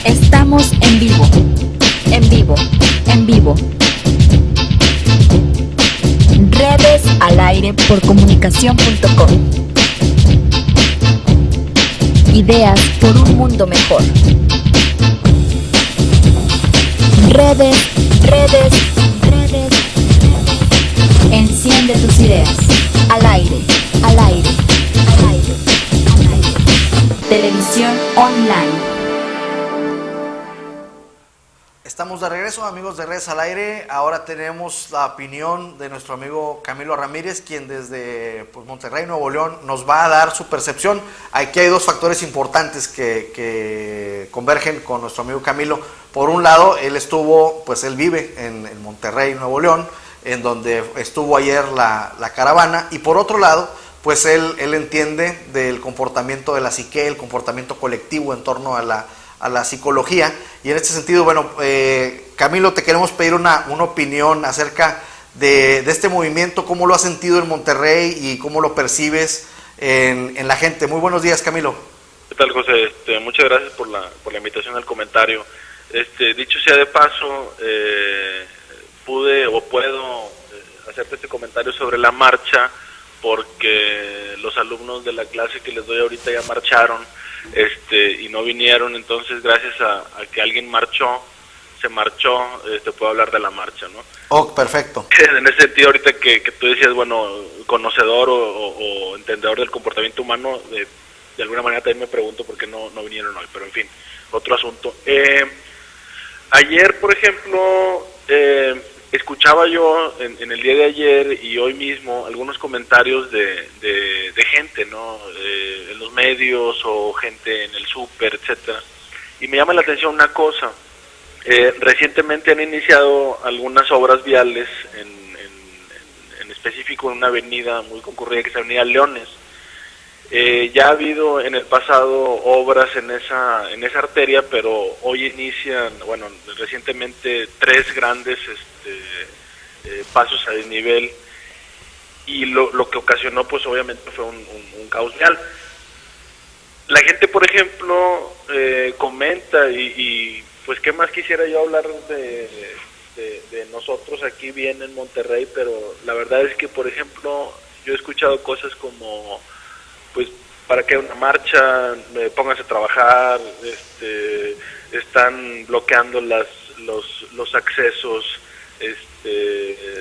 Estamos en vivo, en vivo, en vivo. Redes al aire por comunicación.com. Ideas por un mundo mejor. Redes, redes, redes, redes. Enciende tus ideas. Al aire, al aire, al aire, al aire. Televisión online. Estamos de regreso, amigos de Redes al Aire. Ahora tenemos la opinión de nuestro amigo Camilo Ramírez, quien desde Monterrey, Nuevo León, nos va a dar su percepción. Aquí hay dos factores importantes que convergen con nuestro amigo Camilo. Por un lado, él vive en Monterrey, Nuevo León, en donde estuvo ayer la caravana, y por otro lado, pues él entiende del comportamiento de la psique, el comportamiento colectivo en torno a la psicología, y en este sentido, Camilo, te queremos pedir una opinión acerca de este movimiento, cómo lo has sentido en Monterrey y cómo lo percibes en la gente. Muy buenos días, Camilo. ¿Qué tal, José? Muchas gracias por la invitación al comentario. Dicho sea de paso, puedo hacerte este comentario sobre la marcha, porque los alumnos de la clase que les doy ahorita ya marcharon y no vinieron. Entonces, gracias a que alguien se marchó, puedo hablar de la marcha, ¿no? Oh, perfecto. En ese sentido, ahorita que tú decías, conocedor o entendedor del comportamiento humano, de alguna manera también me pregunto por qué no vinieron hoy, pero en fin, otro asunto. Ayer, por ejemplo, escuchaba yo en el día de ayer y hoy mismo algunos comentarios de gente, ¿no? En los medios o gente en el súper, etcétera. Y me llama la atención una cosa. Recientemente han iniciado algunas obras viales, en específico en una avenida muy concurrida que es la Avenida Leones. Ya ha habido en el pasado obras en esa arteria, pero hoy inician, recientemente 3 grandes pasos a desnivel, y lo que ocasionó, pues obviamente fue un caos vial. La gente, por ejemplo, comenta y pues qué más quisiera yo hablar de nosotros aquí bien en Monterrey, pero la verdad es que, por ejemplo, yo he escuchado cosas como, pues, ¿para qué una marcha? Pónganse a trabajar, están bloqueando los accesos,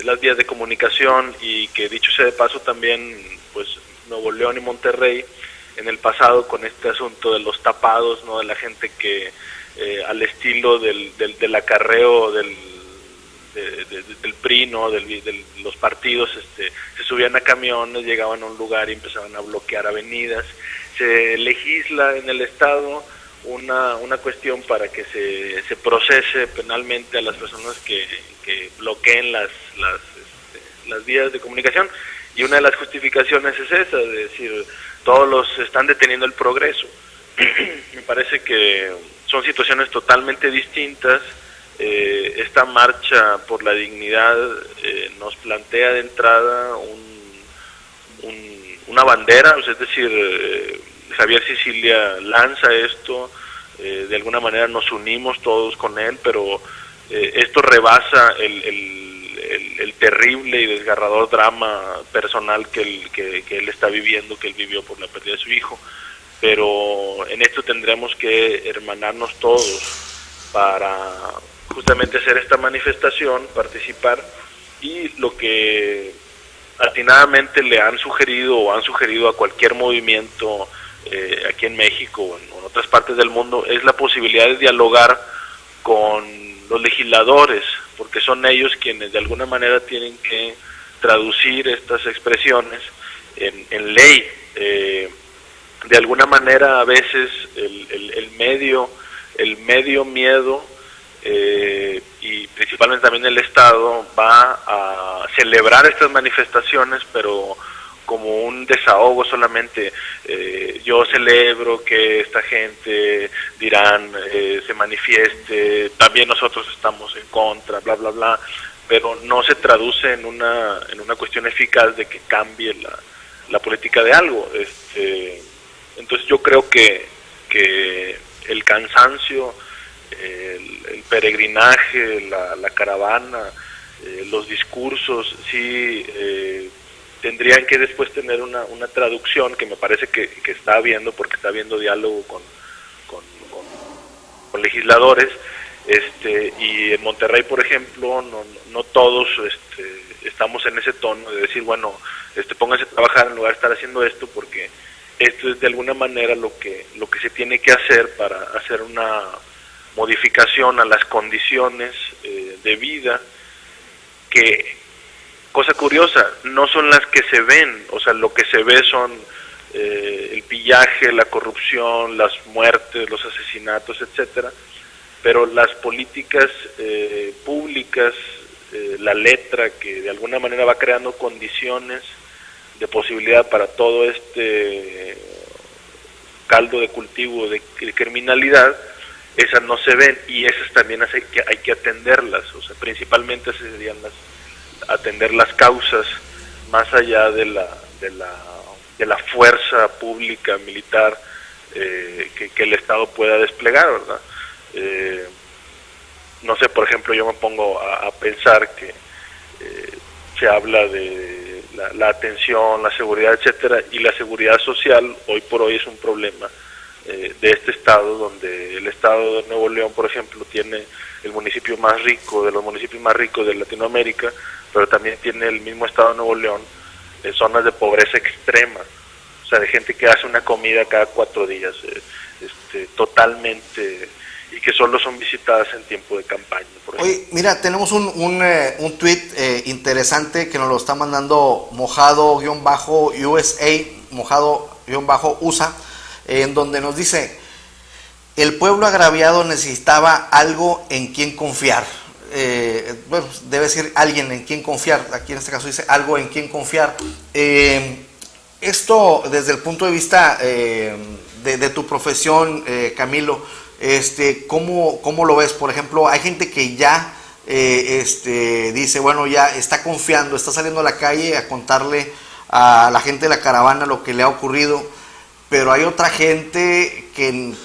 las vías de comunicación, y que dicho sea de paso también, pues Nuevo León y Monterrey en el pasado con este asunto de los tapados, ¿no? De la gente que al estilo del acarreo del PRI, ¿no? De los partidos, se subían a camiones, llegaban a un lugar y empezaban a bloquear avenidas. Se legisla en el estado una cuestión para que se procese penalmente a las personas que bloqueen las vías de comunicación, y una de las justificaciones es esa, de decir, todos los están deteniendo el progreso. Me parece que son situaciones totalmente distintas. Esta marcha por la dignidad nos plantea de entrada una bandera, es decir, Javier Sicilia lanza esto, de alguna manera nos unimos todos con él, pero esto rebasa el terrible y desgarrador drama personal que él está viviendo, que él vivió por la pérdida de su hijo. Pero en esto tendremos que hermanarnos todos para justamente hacer esta manifestación, participar, y lo que atinadamente le han sugerido o han sugerido a cualquier movimiento aquí en México o en otras partes del mundo es la posibilidad de dialogar con los legisladores, porque son ellos quienes de alguna manera tienen que traducir estas expresiones en ley. De alguna manera a veces el medio miedo, y principalmente también el Estado, va a celebrar estas manifestaciones, pero como un desahogo solamente. Yo celebro que esta gente dirán, se manifieste, también nosotros estamos en contra, bla bla bla, pero no se traduce en una cuestión eficaz de que cambie la política de algo. Entonces yo creo que el cansancio el peregrinaje, la caravana, los discursos, sí tendrían que después tener una traducción que me parece que está habiendo, porque está habiendo diálogo con legisladores, y en Monterrey, por ejemplo, no todos estamos en ese tono de decir, bueno, pónganse a trabajar en lugar de estar haciendo esto, porque esto es de alguna manera lo que se tiene que hacer para hacer una modificación a las condiciones de vida que, cosa curiosa, no son las que se ven, o sea, lo que se ve son el pillaje, la corrupción, las muertes, los asesinatos, etcétera, pero las políticas públicas, la letra que de alguna manera va creando condiciones de posibilidad para todo este caldo de cultivo de criminalidad, esas no se ven, y esas también hay que atenderlas, o sea, principalmente serían atender las causas más allá de la fuerza pública militar que el Estado pueda desplegar, ¿verdad? No sé, por ejemplo, yo me pongo a pensar que se habla de la atención, la seguridad, etcétera, y la seguridad social hoy por hoy es un problema de este estado, donde el estado de Nuevo León, por ejemplo, tiene el municipio más rico, de los municipios más ricos de Latinoamérica, pero también tiene el mismo estado de Nuevo León zonas de pobreza extrema, o sea, de gente que hace una comida cada 4 días, totalmente, y que solo son visitadas en tiempo de campaña, por ejemplo. Oye, mira, tenemos un tweet interesante que nos lo está mandando mojado-USA, mojado-USA, en donde nos dice: el pueblo agraviado necesitaba algo en quien confiar. Bueno, debe decir alguien en quien confiar, aquí en este caso dice algo en quien confiar. Esto desde el punto de vista de tu profesión, Camilo, ¿cómo lo ves? Por ejemplo, hay gente que ya dice, bueno, ya está confiando, está saliendo a la calle a contarle a la gente de la caravana lo que le ha ocurrido, pero hay otra gente que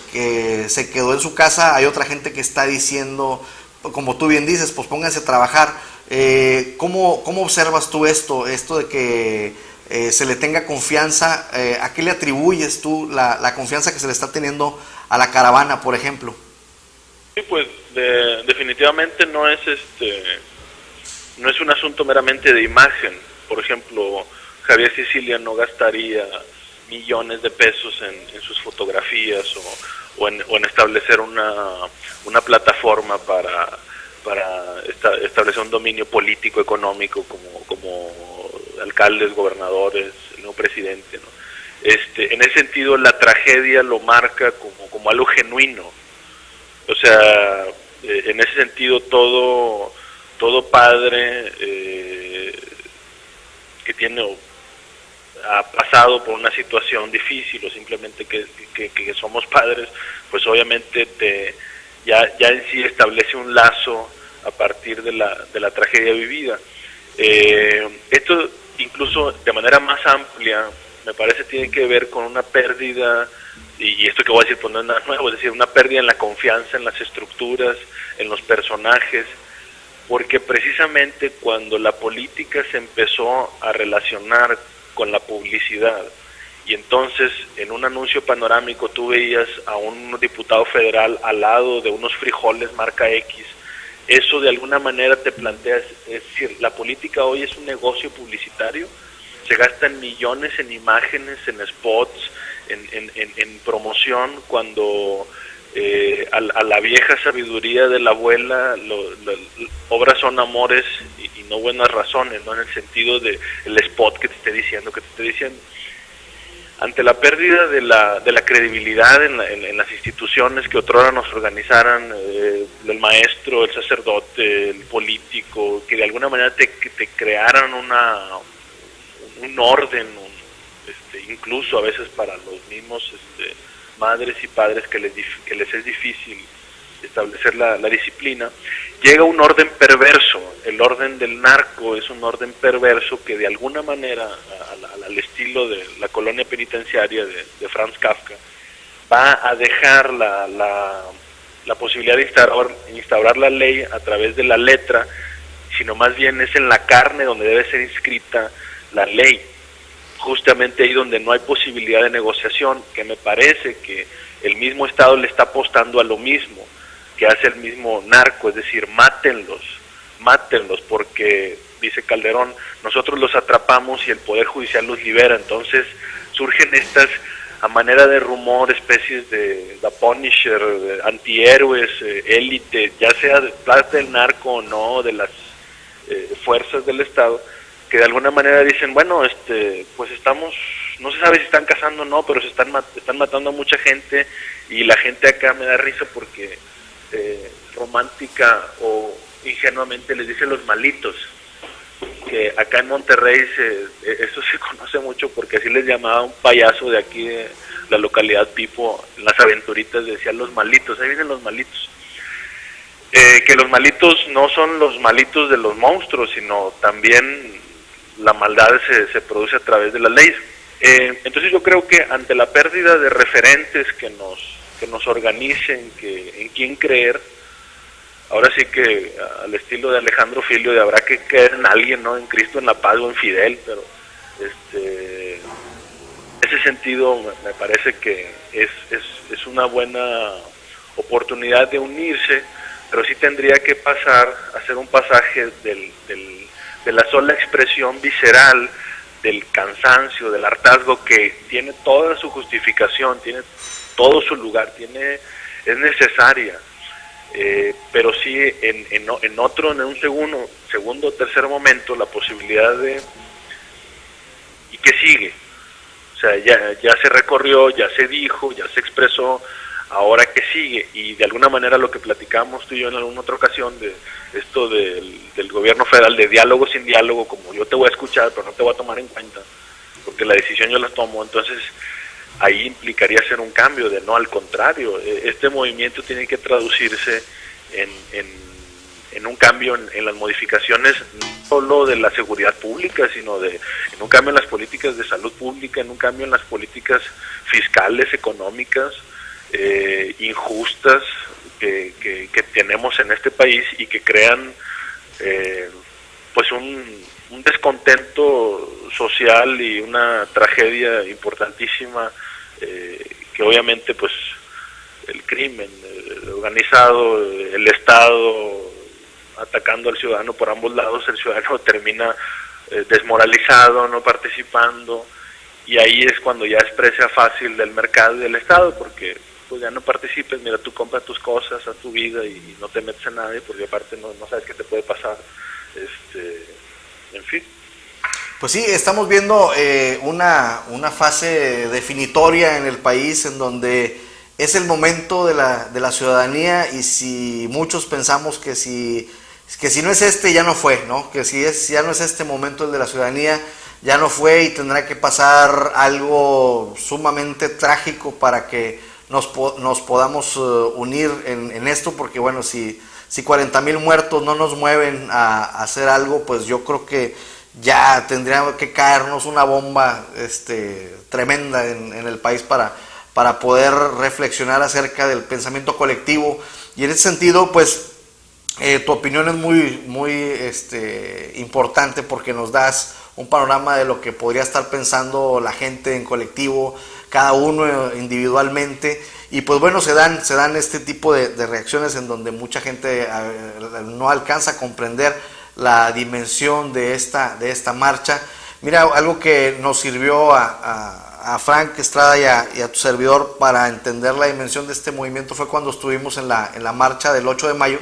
se quedó en su casa, hay otra gente que está diciendo, como tú bien dices, pues pónganse a trabajar. ¿Cómo observas tú esto de que se le tenga confianza? ¿A qué le atribuyes tú la confianza que se le está teniendo a la caravana, por ejemplo? Sí, pues definitivamente no es un asunto meramente de imagen. Por ejemplo, Javier Sicilia no gastaría millones de pesos en sus fotografías o en establecer una plataforma para establecer un dominio político, económico, como alcaldes, gobernadores, el nuevo presidente, ¿no? En ese sentido, la tragedia lo marca como algo genuino. O sea, en ese sentido, todo padre que ha pasado por una situación difícil, o simplemente que somos padres, pues obviamente ya en sí establece un lazo a partir de la tragedia vivida. Esto incluso de manera más amplia me parece tiene que ver con una pérdida, y esto que voy a decir pues no es nada nuevo, es decir, una pérdida en la confianza en las estructuras, en los personajes, porque precisamente cuando la política se empezó a relacionar con la publicidad, y entonces en un anuncio panorámico tú veías a un diputado federal al lado de unos frijoles marca X, eso de alguna manera te planteas, es decir, la política hoy es un negocio publicitario, se gastan millones en imágenes, en spots, en promoción, cuando a la vieja sabiduría de la abuela, obras son amores y no buenas razones, ¿no? En el sentido de el spot que te esté diciendo. Ante la pérdida de la credibilidad en las instituciones que otrora nos organizaran, el maestro, el sacerdote, el político, que de alguna manera te crearan un orden, incluso a veces para los mismos madres y padres que les es difícil establecer la disciplina, llega un orden perverso. El orden del narco es un orden perverso que de alguna manera, al estilo de la colonia penitenciaria de Franz Kafka, va a dejar la posibilidad de instaurar la ley a través de la letra, sino más bien es en la carne donde debe ser inscrita la ley, justamente ahí donde no hay posibilidad de negociación, que me parece que el mismo Estado le está apostando a lo mismo que hace el mismo narco, es decir, mátenlos, porque, dice Calderón, nosotros los atrapamos y el Poder Judicial los libera. Entonces surgen estas, a manera de rumor, especies de The Punisher, de antihéroes, élite, ya sea de parte del narco o no, de las fuerzas del Estado, que de alguna manera dicen, bueno, pues estamos, no se sabe si están cazando o no, pero están matando a mucha gente, y la gente acá me da risa porque romántica o ingenuamente les dice los malitos, que acá en Monterrey eso se conoce mucho porque así les llamaba un payaso de aquí de la localidad Pipo, en las aventuritas decían los malitos, ahí vienen los malitos. Que los malitos no son los malitos de los monstruos, sino también la maldad se produce a través de las leyes. Entonces yo creo que ante la pérdida de referentes que nos organicen, en quién creer, ahora sí que al estilo de Alejandro Filio, habrá que creer en alguien, ¿no? En Cristo, en la paz o en Fidel, pero ese sentido me parece que es una buena oportunidad de unirse, pero sí tendría que hacer un pasaje de la sola expresión visceral, del cansancio, del hartazgo, que tiene toda su justificación, tiene todo su lugar, es necesaria, pero sí en un segundo o tercer momento la posibilidad ¿y qué sigue? O sea, ya se recorrió, ya se dijo, ya se expresó, ahora qué sigue. Y de alguna manera lo que platicamos tú y yo en alguna otra ocasión de esto del gobierno federal, de diálogo sin diálogo, como yo te voy a escuchar pero no te voy a tomar en cuenta porque la decisión yo la tomo, entonces ahí implicaría hacer un cambio, de no, al contrario, este movimiento tiene que traducirse en un cambio en las modificaciones, no solo de la seguridad pública, sino en un cambio en las políticas de salud pública, en un cambio en las políticas fiscales, económicas, injustas que tenemos en este país, y que crean pues un descontento social y una tragedia importantísima, que obviamente pues el crimen organizado, el Estado atacando al ciudadano por ambos lados, el ciudadano termina desmoralizado, no participando, y ahí es cuando ya es presa fácil del mercado y del Estado, porque pues ya no participes, mira, tú compras tus cosas, a tu vida y no te metes en nada, porque aparte no sabes qué te puede pasar, en fin. Pues sí, estamos viendo una fase definitoria en el país en donde es el momento de la ciudadanía, y si muchos pensamos que si no es ya no fue, ¿no? Que ya no es este momento el de la ciudadanía, ya no fue, y tendrá que pasar algo sumamente trágico para que nos podamos unir en esto, porque bueno, si 40,000 muertos no nos mueven a hacer algo, pues yo creo que ya tendría que caernos una bomba tremenda en el país para poder reflexionar acerca del pensamiento colectivo. Y en ese sentido, pues tu opinión es muy importante, porque nos das un panorama de lo que podría estar pensando la gente en colectivo, cada uno individualmente, y pues bueno, se dan este tipo de reacciones en donde mucha gente no alcanza a comprender la dimensión de esta marcha. Mira, algo que nos sirvió a Frank Estrada y a tu servidor para entender la dimensión de este movimiento fue cuando estuvimos en la marcha del 8 de mayo,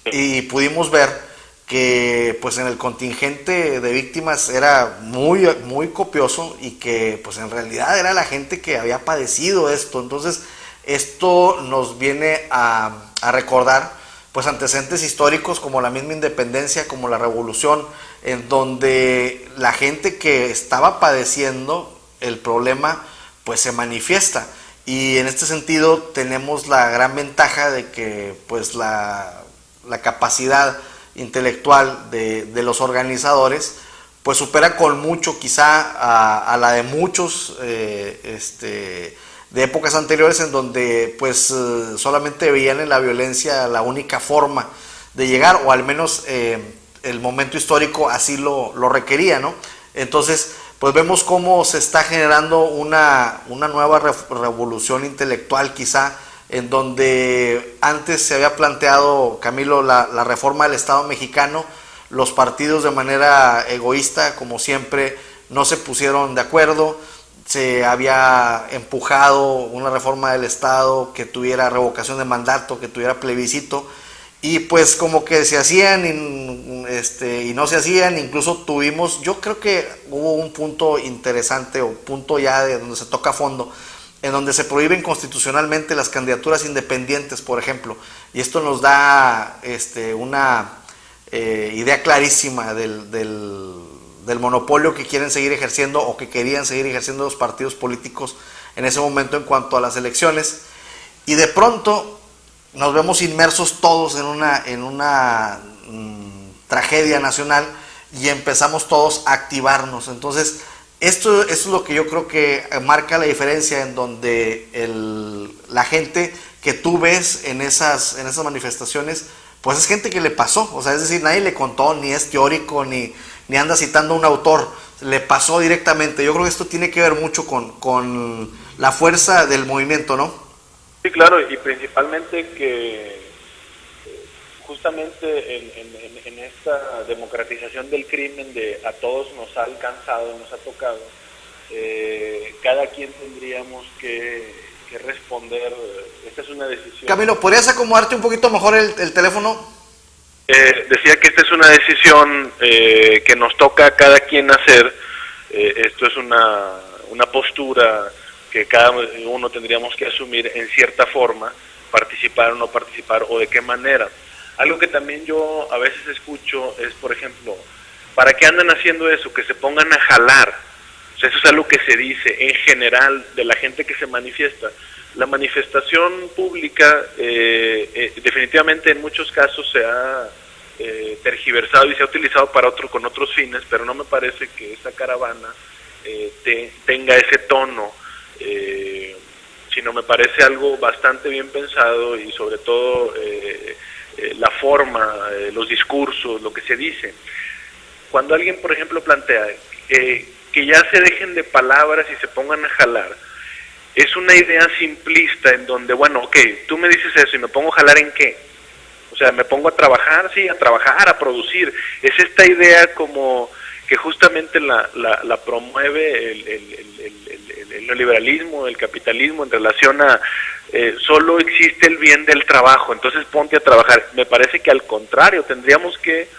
y pudimos ver que pues en el contingente de víctimas era muy copioso, y que pues en realidad era la gente que había padecido esto. Entonces esto nos viene a recordar pues antecedentes históricos como la misma independencia, como la revolución, en donde la gente que estaba padeciendo el problema pues se manifiesta, y en este sentido tenemos la gran ventaja de que pues la capacidad intelectual de los organizadores pues supera con mucho quizá a la de muchos de épocas anteriores en donde pues solamente veían en la violencia la única forma de llegar, o al menos el momento histórico así lo requería, ¿no? Entonces, pues vemos cómo se está generando una nueva revolución intelectual quizá, en donde antes se había planteado, Camilo, la reforma del Estado mexicano. Los partidos de manera egoísta, como siempre, no se pusieron de acuerdo. Se había empujado una reforma del Estado que tuviera revocación de mandato, que tuviera plebiscito, y pues como que se hacían y no se hacían. Incluso tuvimos, yo creo que hubo un punto interesante, o punto ya de donde se toca a fondo, en donde se prohíben constitucionalmente las candidaturas independientes, por ejemplo, y esto nos da una idea clarísima del monopolio que quieren seguir ejerciendo, o que querían seguir ejerciendo los partidos políticos en ese momento en cuanto a las elecciones. Y de pronto nos vemos inmersos todos en una tragedia nacional, y empezamos todos a activarnos. Entonces esto es lo que yo creo que marca la diferencia, en donde la gente que tú ves en esas manifestaciones, pues es gente que le pasó, o sea, es decir, nadie le contó, ni es teórico, ni anda citando a un autor, le pasó directamente. Yo creo que esto tiene que ver mucho con la fuerza del movimiento, ¿no? Sí, claro, y principalmente que justamente en esta democratización del crimen de a todos nos ha alcanzado, nos ha tocado, cada quien tendríamos que responder. Esta es una decisión. Camilo, ¿podrías acomodarte un poquito mejor el teléfono? Decía que esta es una decisión que nos toca a cada quien hacer. Esto es una postura que cada uno tendríamos que asumir en cierta forma, participar o no participar, o de qué manera. Algo que también yo a veces escucho es, por ejemplo, ¿para qué andan haciendo eso? Que se pongan a jalar. O sea, eso es algo que se dice en general de la gente que se manifiesta. La manifestación pública definitivamente en muchos casos se ha tergiversado y se ha utilizado con otros fines, pero no me parece que esta caravana tenga ese tono, sino me parece algo bastante bien pensado, y sobre todo la forma, los discursos, lo que se dice. Cuando alguien, por ejemplo, plantea que ya se dejen de palabras y se pongan a jalar, es una idea simplista en donde, bueno, ok, tú me dices eso y me pongo a jalar ¿en qué? O sea, me pongo a trabajar, sí, a trabajar, a producir. Es esta idea como que justamente la promueve el neoliberalismo, el capitalismo, en relación a solo existe el bien del trabajo, entonces ponte a trabajar. Me parece que al contrario, tendríamos que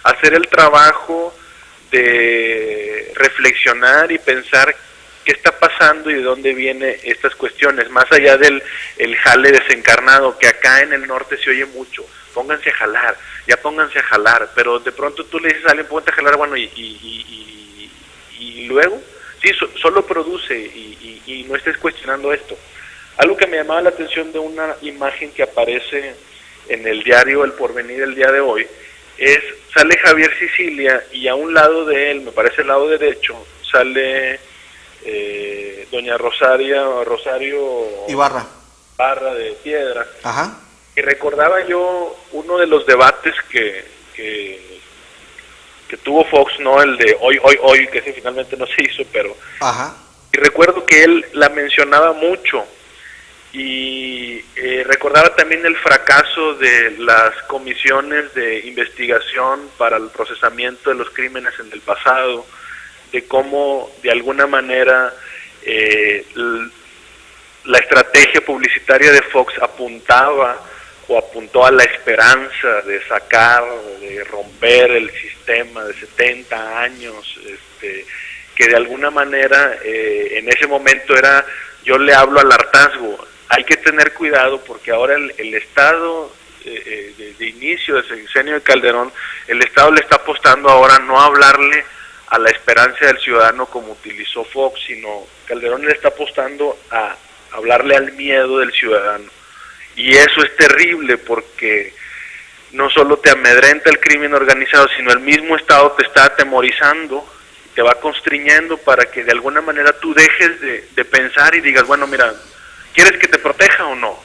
hacer el trabajo de reflexionar y pensar qué está pasando y de dónde vienen estas cuestiones, más allá del jale desencarnado, que acá en el norte se oye mucho. Pónganse a jalar, ya pónganse a jalar, pero de pronto tú le dices a alguien, pónganse a jalar, bueno, y luego, sí, solo produce y no estés cuestionando esto. Algo que me llamaba la atención de una imagen que aparece en el diario El Porvenir el día de hoy, sale Javier Sicilia, y a un lado de él, me parece el lado derecho, sale doña Rosario Ibarra de Piedra. Ajá. Y recordaba yo uno de los debates que tuvo Fox, no el de hoy, que ese finalmente no se hizo, pero ajá. Y recuerdo que él la mencionaba mucho, y recordaba también el fracaso de las comisiones de investigación para el procesamiento de los crímenes en el pasado, de cómo de alguna manera la estrategia publicitaria de Fox apuntó a la esperanza de de romper el sistema de 70 años, que de alguna manera en ese momento yo le hablo al hartazgo. Hay que tener cuidado porque ahora el Estado, de inicio del sexenio de Calderón, el Estado le está apostando ahora no a hablarle a la esperanza del ciudadano como utilizó Fox, sino Calderón le está apostando a hablarle al miedo del ciudadano. Y eso es terrible porque no solo te amedrenta el crimen organizado, sino el mismo Estado te está atemorizando, te va constriñendo para que de alguna manera tú dejes de pensar y digas, bueno, mira, ¿Quieres que te proteja o no?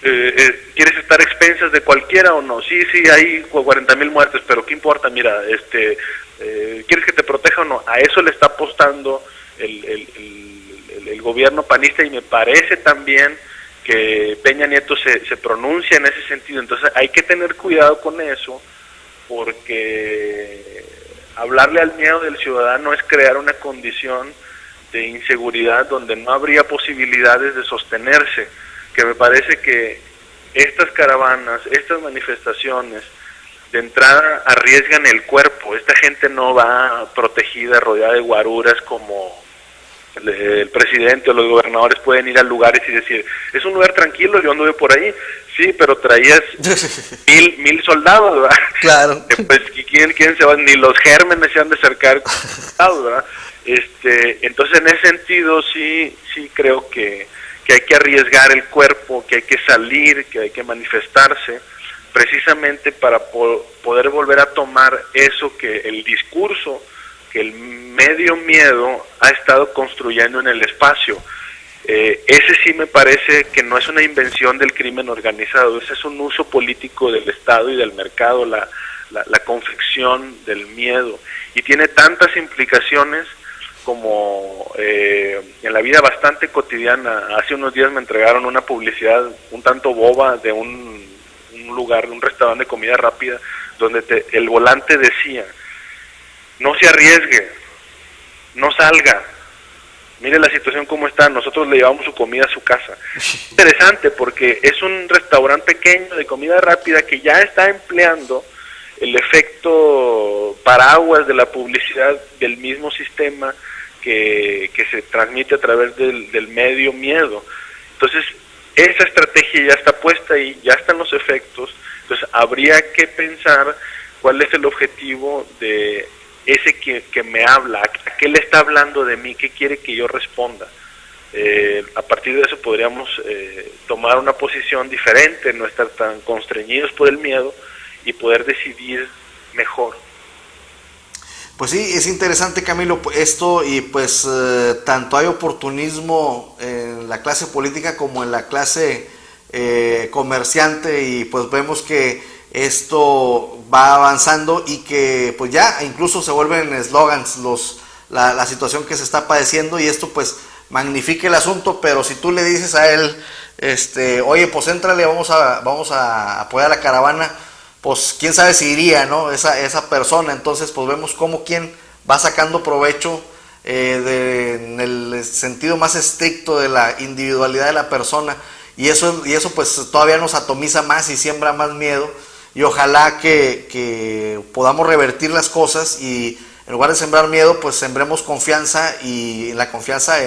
¿Quieres estar a expensas de cualquiera o no? Sí, hay 40,000 muertes, pero ¿qué importa? Mira, ¿quieres que te proteja o no? A eso le está apostando el gobierno panista, y me parece también que Peña Nieto se pronuncia en ese sentido. Entonces hay que tener cuidado con eso, porque hablarle al miedo del ciudadano es crear una condición de inseguridad donde no habría posibilidades de sostenerse, que me parece que estas caravanas, estas manifestaciones, de entrada arriesgan el cuerpo. Esta gente no va protegida, rodeada de guaruras como el presidente o los gobernadores pueden ir a lugares y decir, es un lugar tranquilo, yo anduve por ahí. Sí, pero traías 1,000 soldados, ¿verdad? Claro. Pues ¿quién se va? Ni los gérmenes se han de acercar, ¿verdad? Entonces en ese sentido sí creo que hay que arriesgar el cuerpo, que hay que salir, que hay que manifestarse, precisamente para poder volver a tomar eso, que el discurso, que el medio miedo ha estado construyendo en el espacio. Ese sí me parece que no es una invención del crimen organizado, ese es un uso político del Estado y del mercado, la confección del miedo, y tiene tantas implicaciones como en la vida bastante cotidiana. Hace unos días me entregaron una publicidad un tanto boba de un lugar, un restaurante de comida rápida, donde el volante decía, no se arriesgue, no salga, mire la situación como está, nosotros le llevamos su comida a su casa. Interesante, porque es un restaurante pequeño de comida rápida que ya está empleando el efecto paraguas de la publicidad del mismo sistema que se transmite a través del medio miedo. Entonces, esa estrategia ya está puesta y ya están los efectos. Entonces, habría que pensar cuál es el objetivo de ese que me habla, a qué le está hablando de mí, qué quiere que yo responda. A partir de eso podríamos tomar una posición diferente, no estar tan constreñidos por el miedo y poder decidir mejor. Pues sí, es interesante, Camilo, esto, y pues tanto hay oportunismo en la clase política como en la clase comerciante, y pues vemos que esto va avanzando y que pues ya incluso se vuelven eslogans la situación que se está padeciendo, y esto pues magnifica el asunto. Pero si tú le dices a él, oye, pues éntrale, vamos a apoyar a la caravana, pues quién sabe si iría, ¿no? Esa persona. Entonces pues vemos cómo quien va sacando provecho en el sentido más estricto de la individualidad de la persona, y eso pues todavía nos atomiza más y siembra más miedo, y ojalá que podamos revertir las cosas, y en lugar de sembrar miedo pues sembremos confianza, y la confianza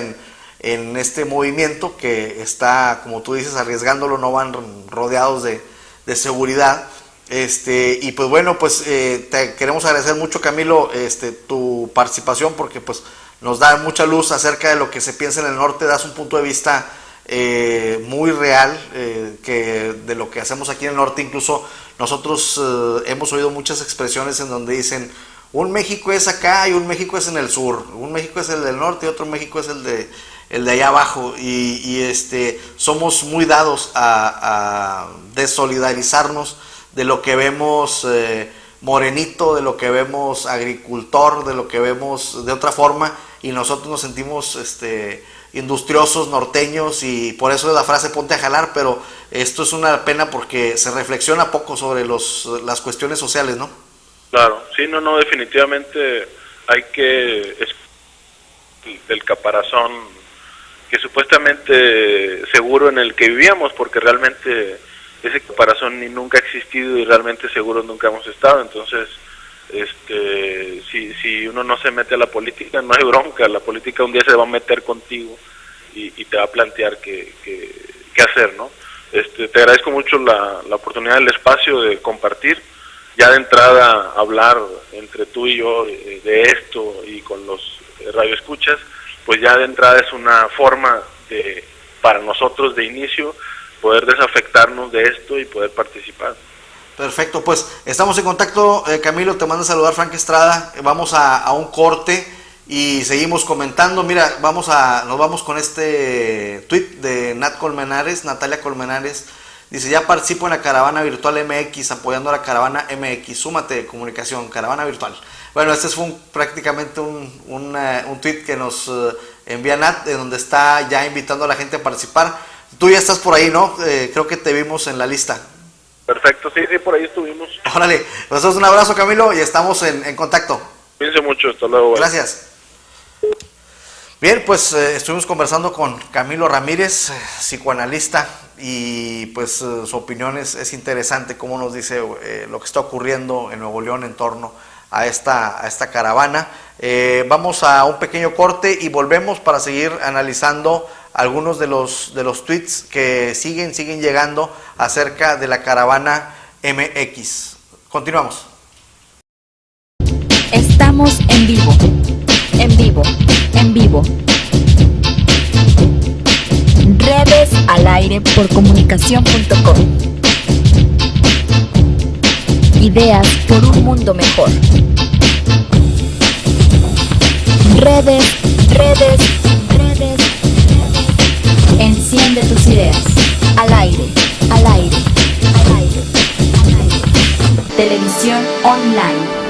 en este movimiento que está, como tú dices, arriesgándolo, no van rodeados de seguridad. Y pues bueno, pues te queremos agradecer mucho, Camilo, tu participación, porque pues nos da mucha luz acerca de lo que se piensa en el norte, das un punto de vista muy real, que de lo que hacemos aquí en el norte. Incluso nosotros hemos oído muchas expresiones en donde dicen, un México es acá y un México es en el sur, un México es el del norte y otro México es el de allá abajo, y somos muy dados a desolidarizarnos de lo que vemos morenito, de lo que vemos agricultor, de lo que vemos de otra forma, y nosotros nos sentimos industriosos, norteños, y por eso es la frase ponte a jalar. Pero esto es una pena porque se reflexiona poco sobre las cuestiones sociales, ¿no? Claro, sí, no, definitivamente hay que del caparazón que supuestamente seguro en el que vivíamos, porque realmente ese caparazón ni nunca ha existido y realmente seguros nunca hemos estado. Entonces, si uno no se mete a la política, no hay bronca, la política un día se va a meter contigo y te va a plantear qué hacer, ¿no? Te agradezco mucho la oportunidad del espacio de compartir. Ya de entrada hablar entre tú y yo de esto y con los radioescuchas, pues ya de entrada es una forma para nosotros de inicio poder desafectarnos de esto y poder participar. Perfecto, pues estamos en contacto, Camilo. Te manda a saludar Frank Estrada. Vamos a un corte y seguimos comentando. Mira, nos vamos con este tweet de Natalia Colmenares. Dice, ya participo en la caravana virtual MX, apoyando a la caravana MX. Súmate, comunicación, caravana virtual. Bueno, este fue prácticamente un tweet que nos envía Nat, en donde está ya invitando a la gente a participar. Tú ya estás por ahí, ¿no? Creo que te vimos en la lista. Perfecto, sí, por ahí estuvimos. Órale, pues un abrazo, Camilo, y estamos en contacto. Cuídense mucho, hasta luego. Bye. Gracias. Bien, pues estuvimos conversando con Camilo Ramírez, psicoanalista, y pues su opinión es interesante, como nos dice lo que está ocurriendo en Nuevo León en torno a esta caravana. Vamos a un pequeño corte y volvemos para seguir analizando algunos de los tweets que siguen llegando acerca de la caravana MX. Continuamos. Estamos en vivo. En vivo. En vivo. Redes al aire por comunicación.com. Ideas por un mundo mejor. Redes. Enciende tus ideas. Al aire. Televisión online.